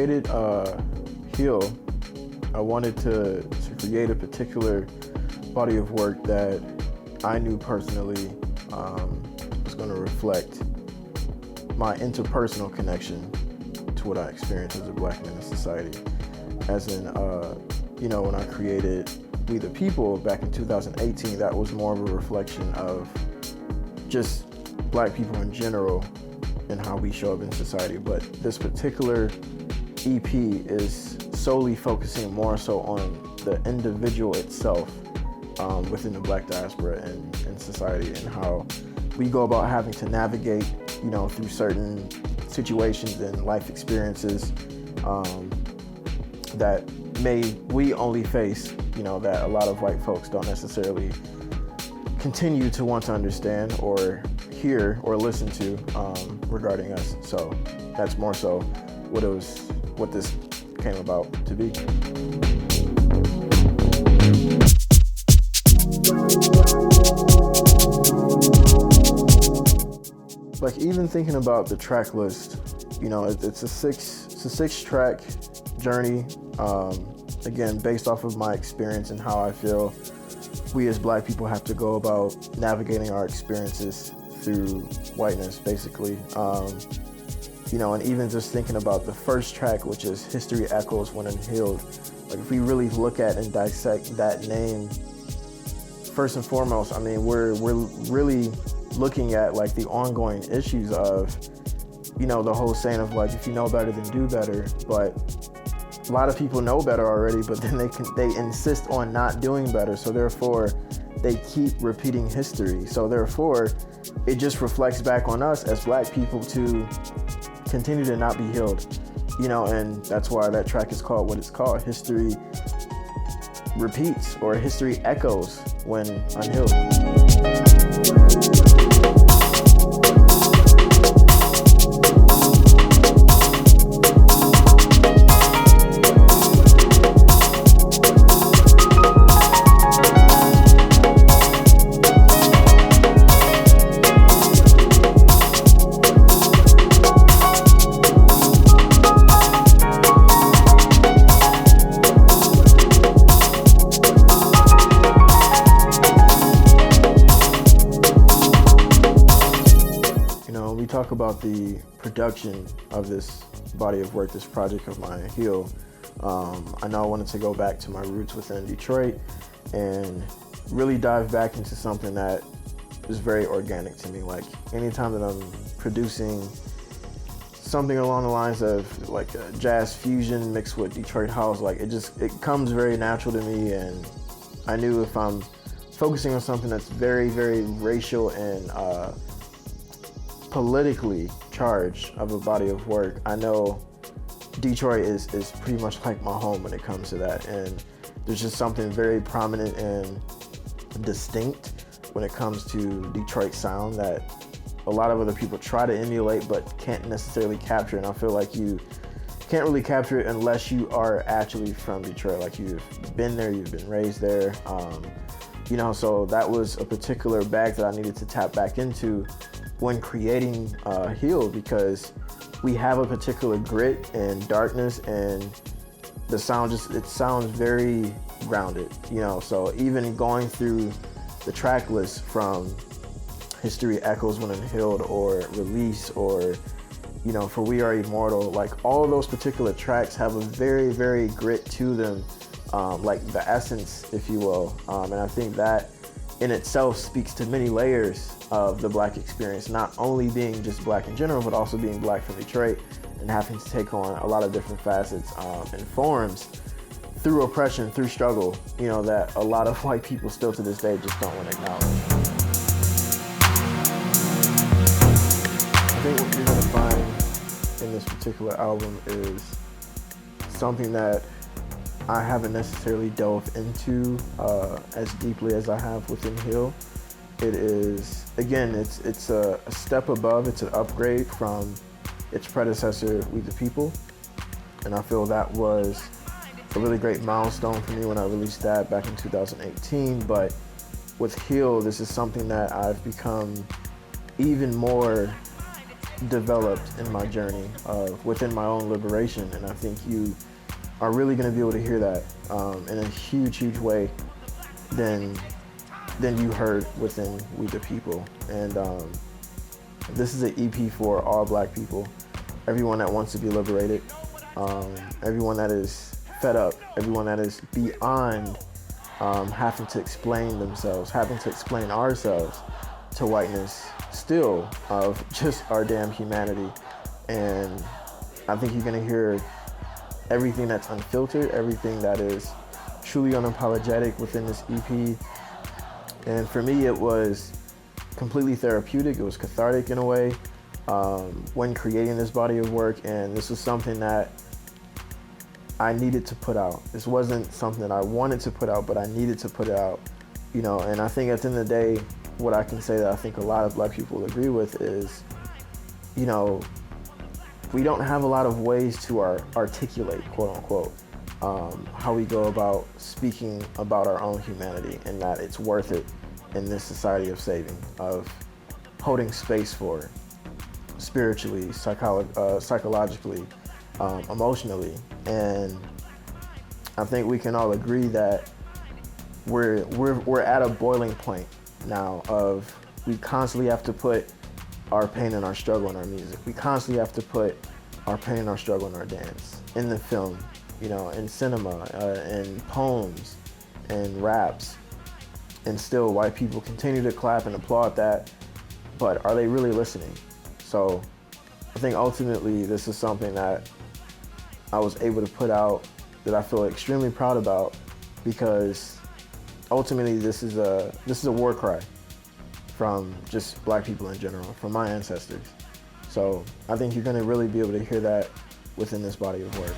created Heal, I wanted to create a particular body of work that I knew personally was going to reflect my interpersonal connection to what I experienced as a black man in society. As in, when I created We the People back in 2018, that was more of a reflection of just black people in general and how we show up in society. But this particular EP is solely focusing more so on the individual itself within the black diaspora and society, and how we go about having to navigate, through certain situations and life experiences that we only face, that a lot of white folks don't necessarily continue to want to understand or hear or listen to regarding us. So that's more so what this came about to be. Like, even thinking about the track list, it's a six track journey. Again, based off of my experience and how I feel we as black people have to go about navigating our experiences through whiteness, basically. And even just thinking about the first track, which is History Echoes When Unhealed. Like, if we really look at and dissect that name, first and foremost, we're really looking at like the ongoing issues of, the whole saying of like, if you know better, then do better. But a lot of people know better already, but then they insist on not doing better. So therefore, they keep repeating history. So therefore, it just reflects back on us as black people to continue to not be healed, and that's why that track is called what it's called. History repeats, or history echoes when unhealed. Talk about the production of this body of work, this project of mine, Heal. I know I wanted to go back to my roots within Detroit and really dive back into something that is very organic to me. Like, anytime that I'm producing something along the lines of like a jazz fusion mixed with Detroit house, like it comes very natural to me. And I knew if I'm focusing on something that's very, very racial and politically charged of a body of work, I know Detroit is pretty much like my home when it comes to that. And there's just something very prominent and distinct when it comes to Detroit sound that a lot of other people try to emulate but can't necessarily capture. And I feel like you can't really capture it unless you are actually from Detroit, like you've been there, you've been raised there. So that was a particular bag that I needed to tap back into when creating Heal, because we have a particular grit and darkness, and the sound it sounds very grounded, so even going through the track list from History Echoes When Unhealed or Release or For We Are Immortal, like all of those particular tracks have a very, very grit to them, like the essence, if you will, and I think that in itself speaks to many layers of the black experience, not only being just black in general, but also being black from Detroit and having to take on a lot of different facets and forms through oppression, through struggle, that a lot of white people still to this day just don't want to acknowledge. I think what you're gonna find in this particular album is something that I haven't necessarily delved into as deeply as I have within Heal. It is, again, it's a step above, it's an upgrade from its predecessor, We the People. And I feel that was a really great milestone for me when I released that back in 2018. But with Heal, this is something that I've become even more developed in my journey within my own liberation, and I think you are really going to be able to hear that in a huge way than you heard within We the People. And this is an EP for all Black people, everyone that wants to be liberated, everyone that is fed up, everyone that is beyond having to explain themselves, having to explain ourselves to whiteness still of just our damn humanity. And I think you're gonna hear everything that's unfiltered, everything that is truly unapologetic within this EP. And for me, it was completely therapeutic. It was cathartic in a way when creating this body of work. And this was something that I needed to put out. This wasn't something that I wanted to put out, but I needed to put it out, you know. And I think at the end of the day, what I can say that I think a lot of Black people agree with is, you know, we don't have a lot of ways to articulate, quote unquote, how we go about speaking about our own humanity, and that it's worth it in this society of saving, of holding space for spiritually, psychologically, emotionally. And I think we can all agree that we're at a boiling point now of we constantly have to put our pain and our struggle in our music. We constantly have to put our pain and our struggle in our dance, in the film, you know, in cinema, in poems, and raps. And still white people continue to clap and applaud that, but are they really listening? So I think ultimately this is something that I was able to put out that I feel extremely proud about, because ultimately this is a war cry from just Black people in general, from my ancestors. So I think you're gonna really be able to hear that within this body of work.